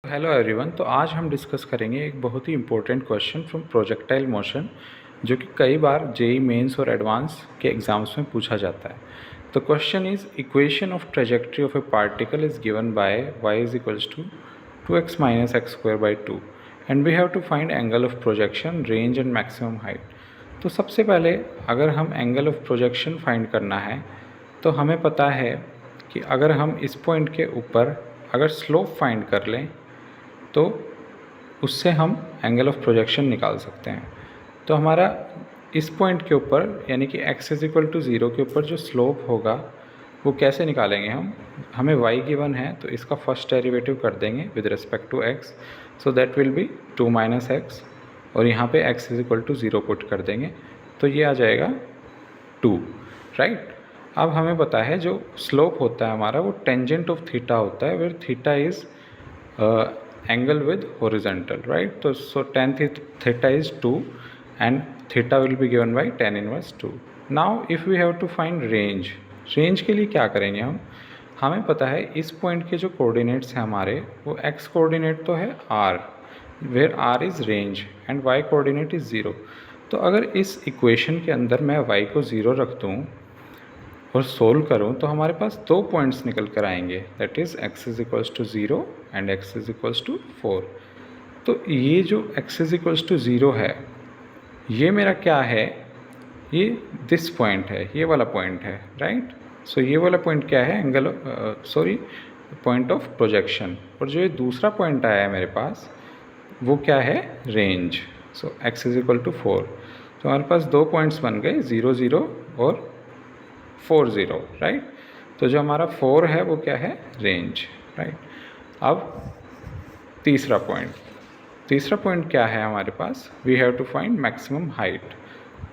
Hello everyone. तो आज हम डिस्कस करेंगे एक बहुत ही important question from projectile motion, जो कि कई बार जेई मेंस और एडवांस के एग्जाम्स में पूछा जाता है। तो question is equation of trajectory of a particle is given by y is equals to 2x minus x square by 2 and we have to find angle of projection, range and maximum height. तो सबसे पहले अगर हम angle of projection find करना है तो हमें पता है कि अगर हम इस पॉइंट के ऊपर अगर स्लोप फाइंड कर लें तो उससे हम एंगल ऑफ प्रोजेक्शन निकाल सकते हैं। तो हमारा इस पॉइंट के ऊपर यानी कि x इज इक्वल टू 0 के ऊपर जो स्लोप होगा वो कैसे निकालेंगे हमें y गिवन है तो इसका फर्स्ट डेरिवेटिव कर देंगे with respect to x, so that will be 2 minus X और यहाँ पे x is equal to 0 put कर देंगे तो ये आ जाएगा 2, राइट। अब हमें पता है जो स्लोप होता है हमारा वो टेंजेंट ऑफ थीटा होता है, where theta is angle with horizontal, right? So tan theta is 2 and theta will be given by tan inverse 2. Now if we have to find range के लिए क्या करेंगे हमें पता है इस पॉइंट के जो कोऑर्डिनेट्स हैं हमारे वो x कोऑर्डिनेट तो है r, where r is range and y coordinate is 0। तो अगर इस इक्वेशन के अंदर मैं y को 0 रख दूँ और सोल्व करूँ तो हमारे पास दो पॉइंट्स निकल कर आएंगे, that is x is equals to 0 and x is equals to 4। तो ये जो x इज इक्वल्स टू 0 है ये मेरा क्या है, ये दिस पॉइंट है, ये वाला पॉइंट है, राइट। सो ये वाला पॉइंट क्या है, एंगल पॉइंट ऑफ प्रोजेक्शन। और जो ये दूसरा पॉइंट आया है मेरे पास वो क्या है, range. So x is equal to 4। तो हमारे पास दो पॉइंट्स बन गए 0 0 और 4 0, राइट। तो जो हमारा 4 है वो क्या है, रेंज, राइट। अब तीसरा पॉइंट क्या है हमारे पास, we have to find maximum height.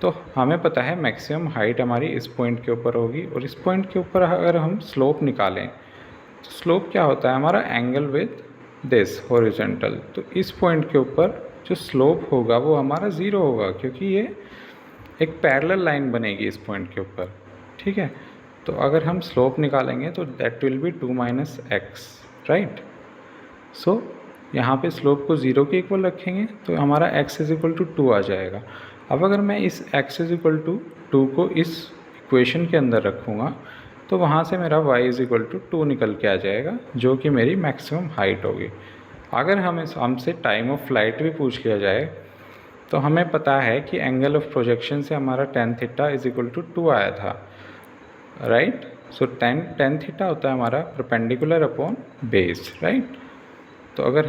तो हमें पता है मैक्सिमम हाइट हमारी इस पॉइंट के ऊपर होगी और इस पॉइंट के ऊपर अगर हम स्लोप निकालें तो स्लोप क्या होता है हमारा, एंगल विद दिस हॉरिजॉन्टल। तो इस पॉइंट के ऊपर जो स्लोप होगा वो हमारा 0 होगा क्योंकि ये एक पैरेलल लाइन बनेगी इस पॉइंट के ऊपर, ठीक है। तो अगर हम स्लोप निकालेंगे तो that will be 2 minus x, right. So यहाँ पे स्लोप को 0 के इक्वल रखेंगे तो हमारा x इज इक्वल टू 2 आ जाएगा। अब अगर मैं इस x इज इक्वल टू 2 को इस इक्वेशन के अंदर रखूँगा तो वहाँ से मेरा y इज इक्वल टू 2 निकल के आ जाएगा, जो कि मेरी मैक्सिमम हाइट होगी। अगर हमसे टाइम ऑफ फ्लाइट भी पूछ लिया जाए तो हमें पता है कि एंगल ऑफ प्रोजेक्शन से हमारा tan theta is equal to 2 आया था, राइट। सो tan थीटा होता है हमारा परपेंडिकुलर अपॉन बेस, राइट। तो अगर